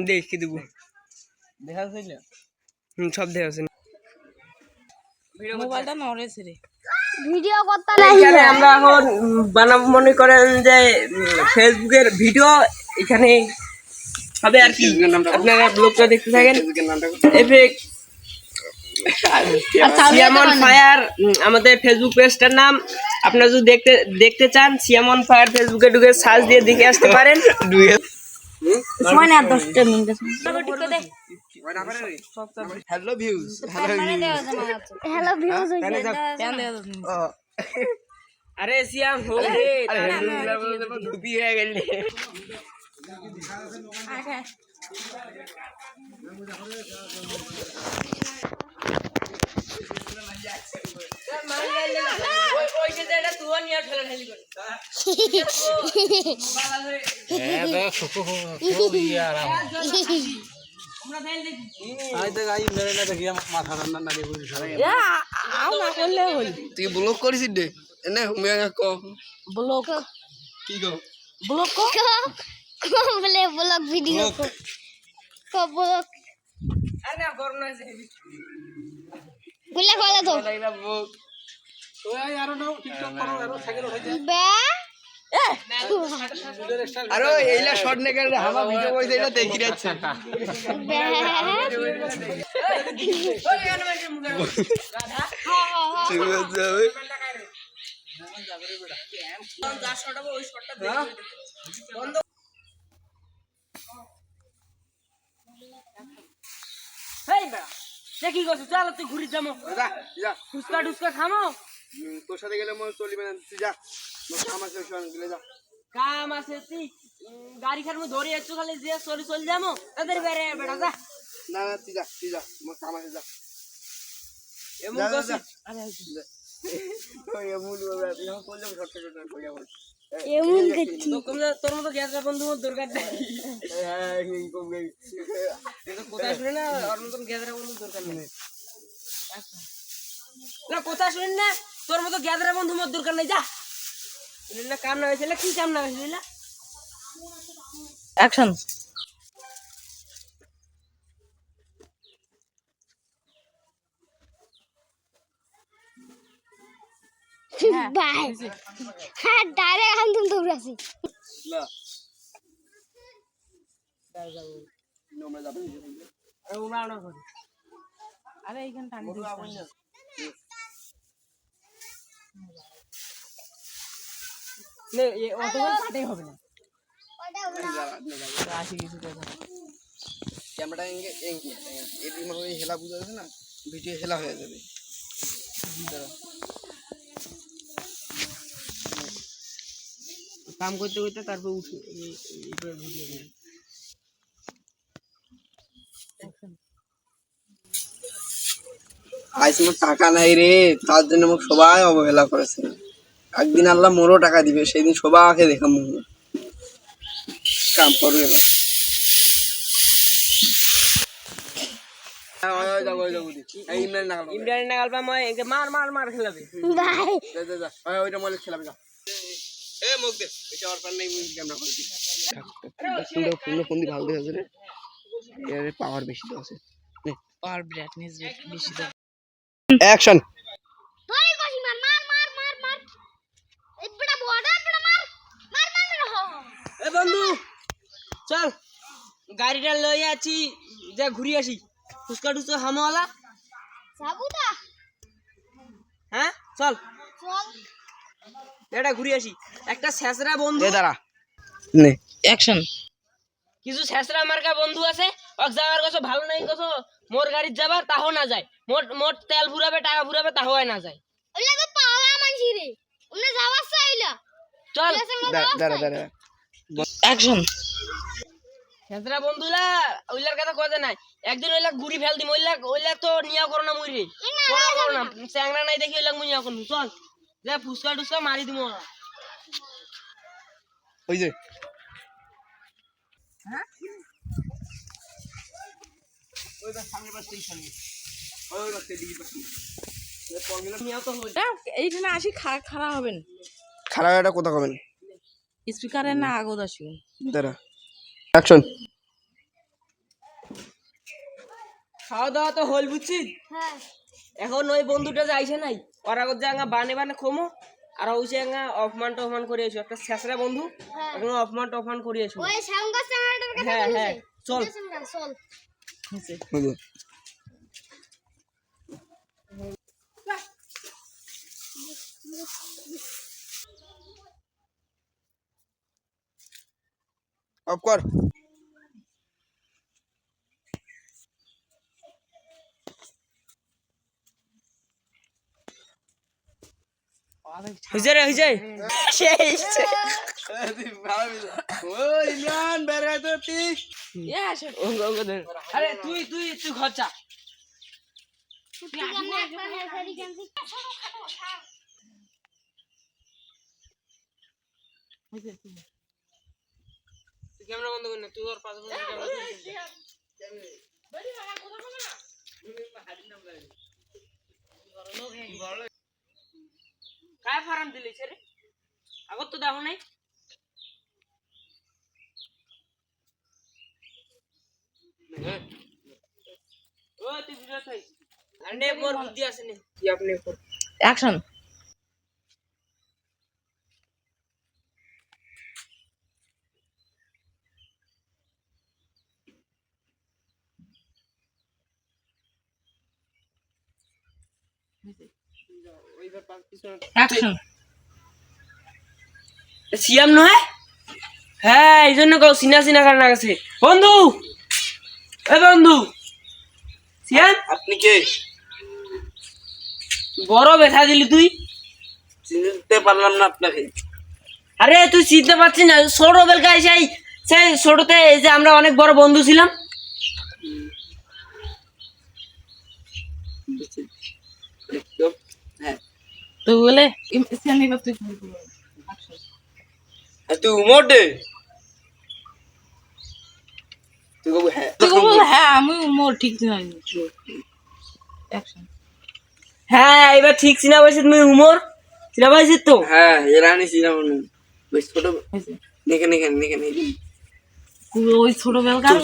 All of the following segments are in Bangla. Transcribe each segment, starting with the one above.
দেখি দেবো দেখা ছিল সব দেখা আছে মোবাইলটা নড়েছে রে ভিডিও করতে নাই এখানে আমরা এখন বানাবো মনে করেন যে ফেসবুকের ভিডিও এখানে হবে আর কি আপনারা ব্লগটা দেখতে থাকেন এফেক্ট সিয়ামন ফায়ার আমাদের ফেসবুক পেজটার নাম আপনারা যদি দেখতে চান সিয়ামন ফায়ার ফেসবুকে ঢুকে সার্চ দিয়ে দেখে আসতে পারেন সময় না 10 minute hello views hello views আরে সিয়াম हो रे धुपी है गले ওই যে এটা তুই নিয়ে ঠেলা ঠেলি করে হ্যাঁ দেখো ইয়ার আমরা দেখ দেখি আই দেখ আই মেরে না দেখি মাথা রান্না নাড়ি বুঝি সারা আও না করলে হল তুই ব্লক করিস দে এনে হুমিয়া ক ব্লগ কি গো ব্লগ বলে ব্লগ ভিডিও কো ব্লগ আরে না গরম না বলে কলা তো লাগলা বুক ওই আরো নাও টিকটক করো আরো সাইকেল উঠে যা বে আরে এইলা শর্ট নে করে হামা ভিডিও কইছে এটা দেখি যাচ্ছে বে ওই অ্যানিমেশন মুখে গাধা ঠিক আছে যা শট হবে ওই শটটা দেখে বন্ধ হেই বড়া দেখি গো চল তুই ঘুরি যামো যা যা ফুসকা টুসকা খামো তোর সাথে গেলে মই চলিবে না তুই যা মই আমার সাথে শোন গেলে যা কাম আছে তুই গাড়ি খার মধ্যে ধরে যাচ্ছ খালি যে চল যামো তাদের বেরে বেটা যা না না তুই যা মই আমার সাথে যা এমন যা, কইছিস যা। আরে ওই এমন বাবা তুই আমার কইলে শর্ট শর্ট কইয়া বল এমন করছি তোর মতো গ্যাসের বন্ধু মোর দরকার নেই হ্যাঁ কম গই কিন্তু কোথায় শুনে না ওর মতন গ্যাসের বন্ধু দরকার নেই না কোথায় শুনেন না তোর মতো গ্যাসের বন্ধু মোর দরকার নেই যা না কাম না হয়েছিল কি কাম না হয়েছিল অ্যাকশন বাই হ্যাঁ ডাইরেক্ট আনতুম দৌড়াছি না আমরা যাব আরে উড়ানো করে আরে এইখান টানি নে এই অত কাটেই হবে না আসি কিছু তো ক্যামেরাটা এঙ্গে এটি মনে হয় হেলা বুঝা যাচ্ছে না ভিডিও হেলা হয়ে যাবে কাম করতে করতে তারপর উঠে ভিডিও করি আজ মোর টাকা নাই রে তার জন্য মোক সবাই অবহেলা করেছে একদিন আল্লাহ মোরও টাকা দিবে সেই দিন সবাইকে দেখাম কাম করবে এবার ইমরান নাগাল পা মই একে মার মার মার খেলাবে বাই ওইটা মলে খেলাবে যা এ মুখ দে এটা আর পার নাই ক্যামেরা করে দিই ফোন দি ভালো দেখাছে রে এর পাওয়ার বেশি তো আছে পাওয়ার ব্রাইটনেস বেশি দাও অ্যাকশন ধরে কষি মার মার মার মার মার এই বড় বড় বড় মার মার মার রহ এ বন্ধু চল গাড়িটা লই আছি যা ঘুরি আসি ফুসকা টুসকা হামওয়ালা সাবুদা হ্যাঁ চল চল এটা ঘুরি আসি একটা ছেঁচড়া বন্ধু এ দাঁড়া নে অ্যাকশন কিছু ছেঁচড়া মার্কা বন্ধু আছে ওক যাওয়ার কথা ভালো নাই কথা মোর গাড়ির যাবার তাও না যায় মোট তেল ফুরাবে টাকা ফুরাবে তাও না যায় ওলা তো পাওয়া মানছি রে উনি যাবার চাইলা চল দাঁড়া দাঁড়া অ্যাকশন ছেঁচড়া বন্ধুলা ওইলার কথা কথা নাই একদিন ওইলা ঘুরি ফেল দিম ওইলা তো নিয়া করো না মুই রে করো না চ্যাংরা নাই দেখি ওইলা মুই নিয়া করব চল যা ফুসকা টুসকা মারি দিমু ওই যে হ্যাঁ ওইটা সামনে পাশ স্টেশন ওই রাস্তা দিকে পাশ নিয়া তো হই এইটা না আসি খারাপ হবেন খারাপ এটা কথা কবেন স্পিকারে না আগত আসিও দাঁড়া অ্যাকশন খাওয়া দাওয়া তো হল বুঝছিস, হ্যাঁ এখন ওই বন্ধুটা যে আইসে নাই ওর আগত যে আঙা বানে বানে খমো আর হইছে আঙা অপমান টপমান করে এসো, একটা ছেঁচড়া বন্ধু হ্যাঁ এখন অপমান টপমান করে এসো। ওই সাঙ্গা চ্যানেলটার কথা হ্যাঁ, বলিস হ্যাঁ, চল। চল বুঝলো? অফ কর। হইছে রে হইছে শেষ। ইমরান বেড়াইতে তুই আরে তুই তুই তুই খরচা তুই ক্যামেরা বন্ধ কর না, তুই ওর পাশে বসে ক্যামেরা काय फार्म दिले रे আগত তো দেখো নাই ও তুই ভিডিও থাই আন্ডে মোর বুদ্ধি আছে নি কি আপনি অ্যাকশন অ্যাকশন সিয়াম নয় হ্যাঁ এই জন্য কও সিনা সিনা কারণা গেছে বন্ধু এ বন্ধু সিয়াম আপনি কে? বড় ব্যথা দিলি তুই চিনতে পারলাম না আপনাকে। আরে তুই চিনতে পারছিস না ছোট বেলকায় সেই সেই ছোটতে এই যে আমরা অনেক বড় বন্ধু ছিলাম হ্যাঁ তো বলে তুই উমরটে তুই কবু হ্যাঁ হ্যাঁ আমি মোর ঠিক হ্যাঁ এবার ঠিক চিনা পাইছিস তুমি উমর চিনা পাইছিস তো হ্যাঁ এরানি ছিলাম বেশ ছোট নেকে নেকে নেকে নেকে ওই ছোট বেলকার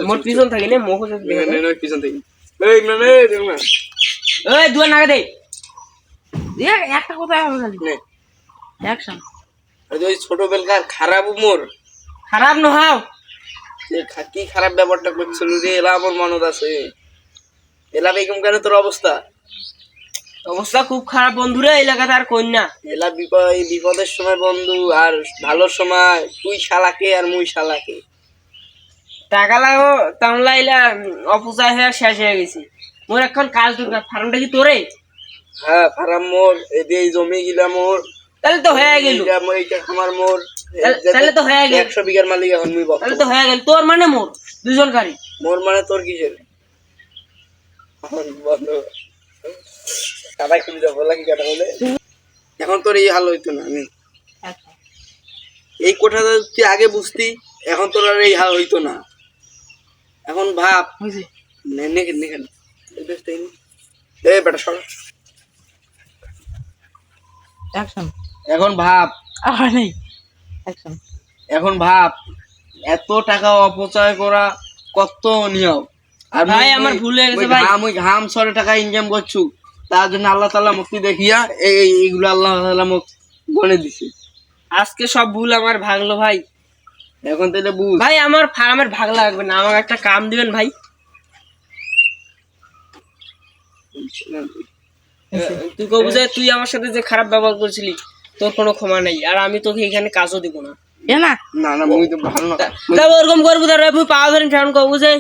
মোর পিছন থাকে না মোহ পিছন থেকে এই মানে দেখ না ওই দুয়ার নাগে দে একটা কথা হবে খালি নে অ্যাকশন ওই ছোট বেলকার খারাপ উমর খারাপ নহাও কি খারাপ ব্যাপারটা করছিল রে এলা আমার মনত আছে এলা বেগম কেন তোর অবস্থা অবস্থা খুব খারাপ বন্ধুরে এলাকাতে আর কন্যা এলা বিপদের সময় বন্ধু আর ভালো সময় তুই শালাকে আর মুই শালাকে টাকা লাগো তামলা এলা অপচয় হয়ে শেষ হয়ে গেছি মোর এখন কাজ দরকার ফার্মটা কি তোরে হ্যাঁ ফারাম মোর এই জমি গিলা মোর তাহলে তো হয়ে গেল এইটা আমার মোর তাহলে তো হয়ে গেল 100 বিঘার মালিক এখন মুই তাহলে তো হয়ে গেল তোর মানে মোর দুজন গাড়ি মোর মানে তোর কিসের বন্ধু কাটা খুলে যাবো লাগি কাটা বলে এখন তোর এই হাল হইতো না আমি এই কথাটা তুই আগে বুঝতি এখন তোর আর এই হাল হইতো না এখন ভাব নেকে নেকে এই বেটা সর অ্যাকশন এখন ভাব আর নেই অ্যাকশন এখন ভাব এত টাকা অপচয় করা কত নিয়ম আর ভাই আমার ভুল হয়ে গেছে ভাই আমি ঘাম সরে টাকা ইনকাম করছু তার জন্য আল্লাহ তাআলা মুক্তি দেখিয়া এইগুলো আল্লাহ তাআলা মুখ গনে দিছে আজকে সব ভুল আমার ভাগলো ভাই এখন তাহলে বুঝ ভাই আমার ফার্মের ভাগ লাগবে না আমাকে একটা কাম দিবেন ভাই তুই কবু যে তুই আমার সাথে যে খারাপ ব্যবহার করেছিলি তোর কোনো ক্ষমা নেই আর আমি তোকে এখানে কাজও দিব না না না না মুই তো ভালো না তা ওরকম করবো তার তুই পাওয়া ধরেন ফেরন কবু যে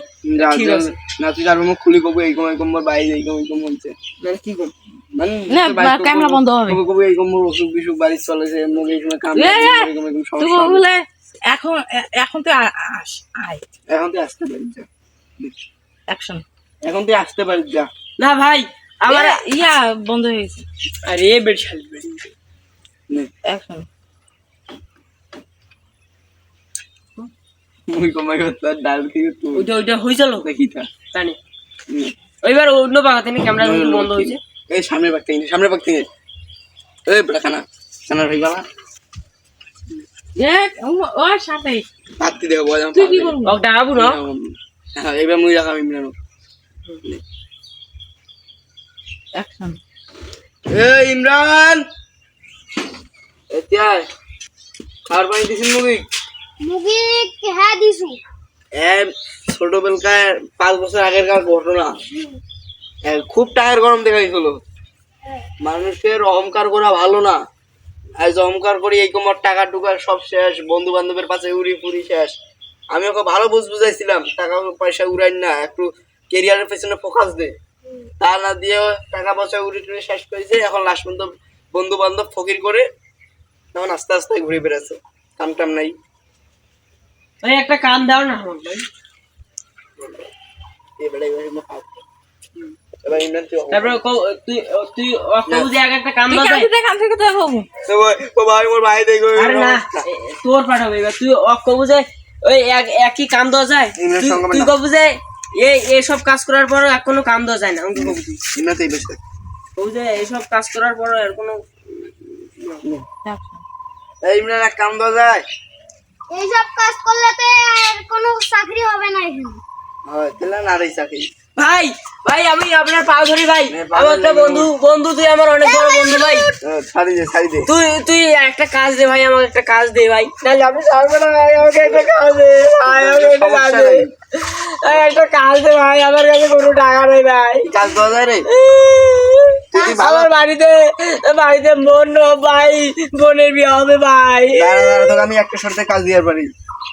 ঠিক আছে না তুই আর মুখ খুলি কবু এইরকম এইরকম মোর বাইরে এইরকম এইরকম বলছে মানে কি করব মানে না ক্যামেরা বন্ধ হবে কবু এইরকম মোর অসুখ বিসুখ বাড়ি চলেছে মুখ এই সময় কাম এরকম এরকম তুই বলে এখন এখন তো আয় এখন তুই আসতে পারিস যা অ্যাকশন এখন তুই আসতে পারিস যা না ভাই আমার ইয়া বন্ধ হয়ে গেছে আরে বেশাল অ্যাকশন মুই কমাই করতে ডাল খেয়ে তুই ওইটা হয়েছিল দেখি তা জানি ওইবার অন্য বাগাতে ক্যামেরা বন্ধ হয়েছে এই সামনে বাগ থেকে এই বড় খানা খানা রই বালা ও সাথে ভাতটি দেখো বজাম তুই কি করবি ও ডাবু না হ্যাঁ এবার মুই রাখাম ইমরান অ্যাকশন। এ ইমরান, এতিয়াই খাবার পানি দিছিস মুগি? মুগি হ্যাঁ দিছু। ছোটবেলাকার 5 বছর আগেরকার ঘটনা। খুব টায়ার গরম দেখাইছিল। মানুষের অহংকার করা ভালো না। আজ অহংকার করি এই কোমর টাকা টুকা সব শেষ, বন্ধু বান্ধবের পাশে উড়ি ফুরি শেষ। আমি ওকে ভালো বুঝাইছিলাম টাকা পয়সা উড়াই না, একটু কেরিয়ারের পেছনে ফোকাস দে। তা না দিয়ে টাকা পয়সা উড়ি টুড়ি শেষ করেছে। এখন লাস্ট পর্যন্ত বন্ধু বান্ধব ফকির করে এখন আস্তে আস্তে ঘুরে বেড়াচ্ছে, কাম টাম নাই। ভাই একটা কাম দাও না আমার ভাই। এবারে এবার ইমরান তুই তারপরে তুই তুই কবু যে আগে একটা কাম তুই দাও কাম থেকে কাম থেকে তো হবো। ও ভাই মোর ভাই দেখো। আরে না তোর পাঠাবে এবার তুই কবু যে ওই একই কাম দেওয়া যায়। তুই কবু যে এইসব কাজ করার পরও এক কোনো কাম দেওয়া যায় না। আমাকে কবু তুই ইমরান তুই বেশ কবু যে এইসব কাজ করার পরও এর কোনো অ্যাকশন। এই ইমরান এক কাম দেওয়া যায়। এইসব কাজ করলে তো আর কোনো চাকরি হবে না এখানে। হয় তাহলে না রে চাকরি। ভাই ভাই আমি আপনার পা ধরি ভাই। পা আমার একটা ধরি। বন্ধু তুই আমার অনেক বড় বন্ধু ভাই। ছাড়ি দে। তুই একটা কাজ দে ভাই, আমাকে একটা কাজ দে ভাই, নাহলে আমি ছাড়বো না ভাই। আমাকে একটা কাজ দে ভাই, আমাকে একটা কাজ দে ভাই, একটা কাজ দে ভাই। আমার কাছে কোনো টাকা নেই ভাই। কাজ দেওয়া যায় রে? আমার বাড়িতে বোন ভাই, বোনের বিয়ে হবে ভাই। দাঁড়া তোকে আমি একটা শর্তে কাজ দিতে পারি।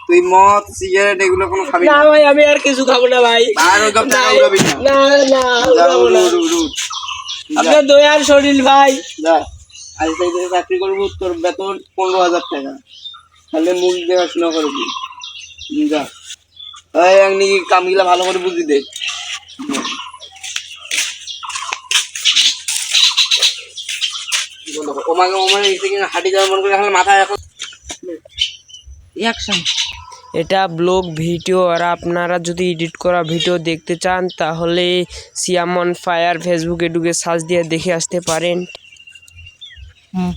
তুই মদ সিগারেট এগুলো কোনো খাবি না না। ভাই আমি আর কিছু খাবো না ভাই। আর ওই টাকা উড়াবি না। না না যা, খাবো না। উঠ। আপনার দয়ার শরীর ভাই। যা আজ থেকে চাকরি করবো, তোর বেতন 15,000 টাকা, তাহলে মুখ দেখাশোনা করবি। যা এই এমনি কামগুলা ভালো করে বুঝি দে। ওমাকে নিচে কিনা হাঁটি যাওয়ার মনে করে এখন মাথায় এখন অ্যাকশন। এটা ব্লগ ভিডিও, আর আপনারা যদি এডিট করা ভিডিও দেখতে চান তাহলে সিয়াম অন ফায়ার ফেসবুকে ঢুকে সার্চ দিয়ে দেখে আসতে পারেন। হুম।